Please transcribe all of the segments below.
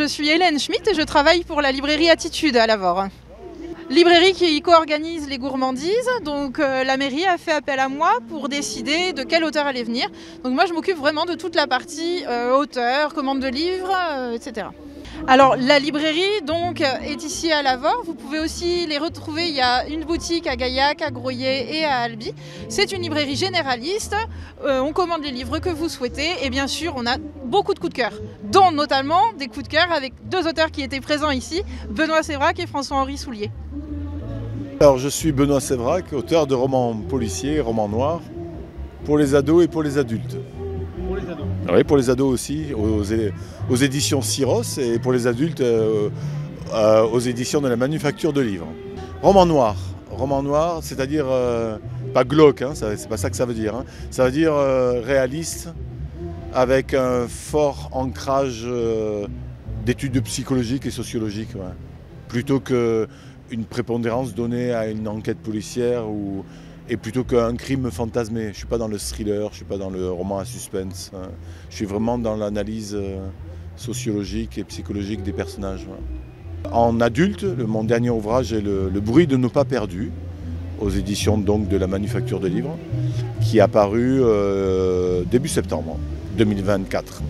je suis Hélène Schmitt et je travaille pour la librairie Attitude à Lavore. Librairie qui co-organise les gourmandises, donc la mairie a fait appel à moi pour décider de quel auteur allait venir. Donc moi je m'occupe vraiment de toute la partie auteur, commande de livres, etc. Alors la librairie donc est ici à Lavore, vous pouvez aussi les retrouver, il y a une boutique à Gaillac, à Groyer et à Albi. C'est une librairie généraliste, on commande les livres que vous souhaitez et bien sûr on a beaucoup de coups de cœur, dont notamment des coups de cœur avec deux auteurs qui étaient présents ici, Benoît Sévrac et François-Henri Soulier. Alors je suis Benoît Sévrac, auteur de romans policiers, romans noirs, pour les ados et pour les adultes. Pour les ados. Oui, pour les ados aussi, aux éditions Syros et pour les adultes aux éditions de la Manufacture de Livres. Roman noir, c'est-à-dire pas glauque, hein, c'est pas ça que ça veut dire. Hein. Ça veut dire réaliste, avec un fort ancrage d'études psychologiques et sociologiques, ouais. Plutôt qu'une prépondérance donnée à une enquête policière et plutôt qu'un crime fantasmé. Je ne suis pas dans le thriller, je ne suis pas dans le roman à suspense. Hein. Je suis vraiment dans l'analyse sociologique et psychologique des personnages. Ouais. En adulte, mon dernier ouvrage est Le bruit de nos pas perdus, aux éditions donc de la Manufacture de Livres, qui est apparu début septembre 2024.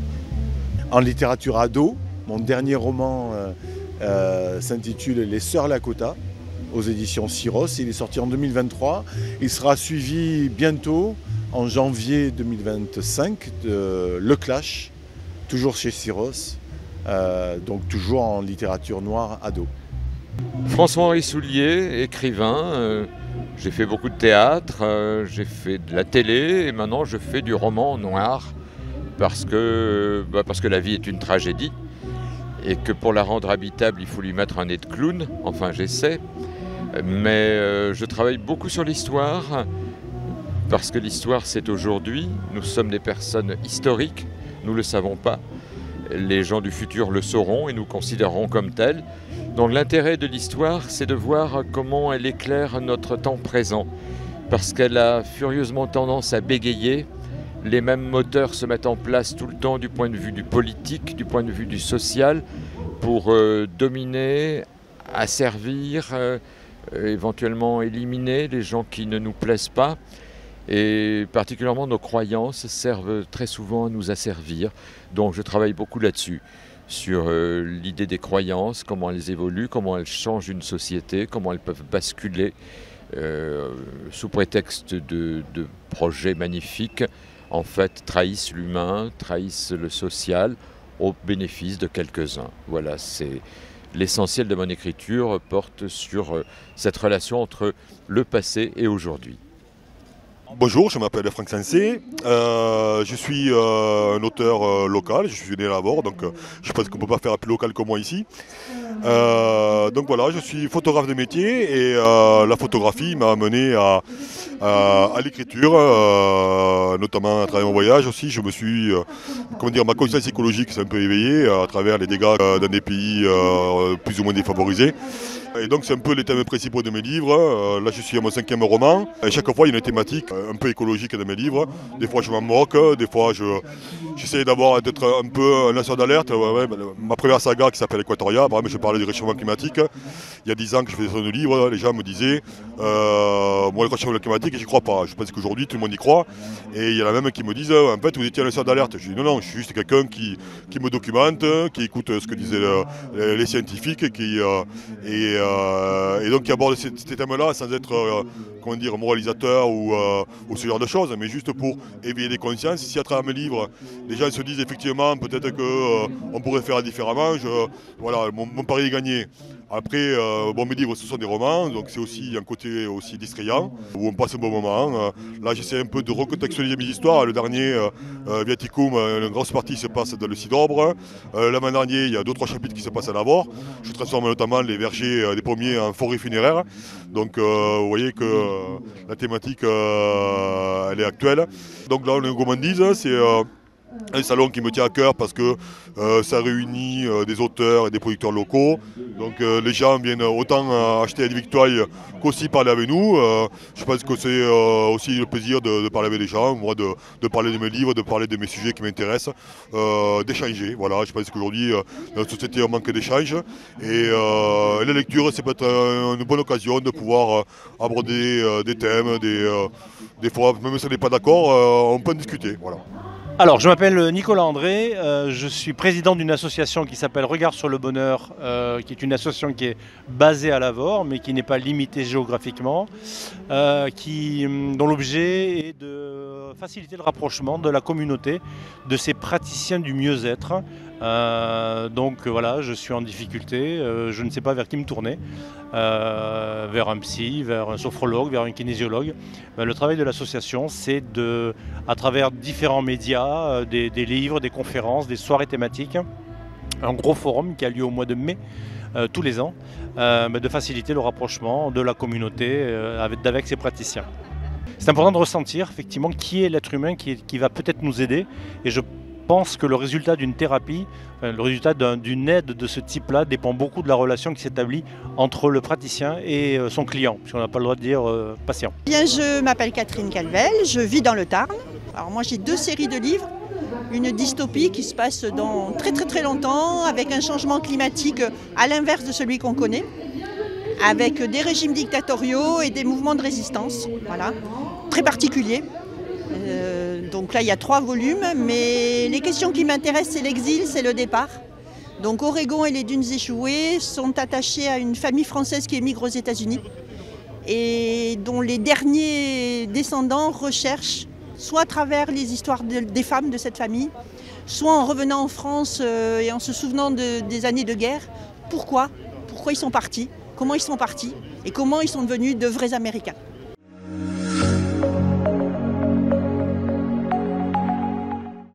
En littérature ado, mon dernier roman s'intitule Les Sœurs Lakota, aux éditions Syros. Il est sorti en 2023. Il sera suivi bientôt, en janvier 2025, de Le Clash, toujours chez Syros, donc toujours en littérature noire ado. François-Henri Soulier, écrivain. J'ai fait beaucoup de théâtre, j'ai fait de la télé et maintenant je fais du roman noir parce que la vie est une tragédie et que pour la rendre habitable, il faut lui mettre un nez de clown. Enfin, j'essaie. Mais je travaille beaucoup sur l'histoire, parce que l'histoire c'est aujourd'hui, nous sommes des personnes historiques, nous ne le savons pas, les gens du futur le sauront et nous considérerons comme tels. Donc l'intérêt de l'histoire c'est de voir comment elle éclaire notre temps présent, parce qu'elle a furieusement tendance à bégayer, les mêmes moteurs se mettent en place tout le temps du point de vue du politique, du point de vue du social, pour dominer, asservir, éventuellement éliminer les gens qui ne nous plaisent pas et particulièrement nos croyances servent très souvent à nous asservir. Donc je travaille beaucoup là-dessus, sur l'idée des croyances, comment elles évoluent, comment elles changent une société, comment elles peuvent basculer sous prétexte de projets magnifiques, en fait trahissent l'humain, trahissent le social au bénéfice de quelques-uns. Voilà, c'est l'essentiel de mon écriture porte sur cette relation entre le passé et aujourd'hui. Bonjour, je m'appelle Franck Sensé, je suis un auteur local, je suis né à Lavore, donc je pense qu'on ne peut pas faire plus local que moi ici. Donc voilà, je suis photographe de métier et la photographie m'a amené à l'écriture, notamment à travers mon voyage aussi. Je me suis, ma conscience écologique s'est un peu éveillée à travers les dégâts dans des pays plus ou moins défavorisés. Et donc c'est un peu les thèmes principaux de mes livres. Là je suis à mon 5e roman. Et chaque fois il y a une thématique un peu écologique dans mes livres. Des fois je m'en moque, des fois j'essaie d'être un peu un lanceur d'alerte. Ma première saga qui s'appelle Equatoria, par exemple, je parlais du réchauffement climatique. Il y a 10 ans que je faisais ce livre, les gens me disaient moi le réchauffement climatique j'y crois pas. Je pense qu'aujourd'hui tout le monde y croit. Et il y en a même qui me disent en fait vous étiez un lanceur d'alerte. Je dis non, je suis juste quelqu'un qui me documente, qui écoute ce que disaient les scientifiques et donc qui aborde ces thèmes-là sans être moralisateur ou ce genre de choses, mais juste pour éveiller les consciences. Si à travers mes livres, les gens se disent effectivement peut-être qu'on pourrait faire différemment, voilà, mon pari est gagné. Après, mes livres ce sont des romans, donc c'est aussi un côté aussi distrayant, où on passe un bon moment. Là j'essaie un peu de recontextualiser mes histoires. Le dernier, Viaticum, une grosse partie se passe dans le Cidobre. L'an dernier, il y a 2-3 chapitres qui se passent à Lavore. Je transforme notamment les vergers des pommiers en forêt funéraire. Donc vous voyez que la thématique elle est actuelle. Donc là on est en gourmandise, c'est Un salon qui me tient à cœur parce que ça réunit des auteurs et des producteurs locaux. Donc les gens viennent autant acheter des victoires qu'aussi parler avec nous. Je pense que c'est aussi le plaisir de parler avec les gens, moi de parler de mes livres, de parler de mes sujets qui m'intéressent, d'échanger. Voilà, je pense qu'aujourd'hui dans la société on manque d'échanges et la lecture c'est peut-être une bonne occasion de pouvoir aborder des thèmes, des fois même si on n'est pas d'accord, on peut en discuter. Voilà. Alors, je m'appelle Nicolas André, je suis président d'une association qui s'appelle Regard sur le bonheur, qui est une association qui est basée à Lavore, mais qui n'est pas limitée géographiquement, dont l'objet est de faciliter le rapprochement de la communauté, de ces praticiens du mieux-être. Donc voilà, je suis en difficulté, je ne sais pas vers qui me tourner, vers un psy, vers un sophrologue, vers un kinésiologue. Le travail de l'association, c'est à travers différents médias, des livres, des conférences, des soirées thématiques, un gros forum qui a lieu au mois de mai tous les ans, de faciliter le rapprochement de la communauté avec ses praticiens. C'est important de ressentir effectivement qui est l'être humain qui va peut-être nous aider, et je pense que le résultat d'une thérapie, le résultat d'une aide de ce type-là dépend beaucoup de la relation qui s'établit entre le praticien et son client, puisqu'on n'a pas le droit de dire patient. Bien, je m'appelle Catherine Calvel, je vis dans le Tarn. Alors moi j'ai 2 séries de livres, une dystopie qui se passe dans très longtemps, avec un changement climatique à l'inverse de celui qu'on connaît, avec des régimes dictatoriaux et des mouvements de résistance, voilà, très particuliers. Donc là il y a 3 volumes, mais les questions qui m'intéressent c'est l'exil, c'est le départ. Donc Oregon et les dunes échouées sont attachées à une famille française qui émigre aux États-Unis et dont les derniers descendants recherchent, soit à travers les histoires des femmes de cette famille, soit en revenant en France et en se souvenant des années de guerre, pourquoi ils sont partis, comment ils sont partis et comment ils sont devenus de vrais Américains.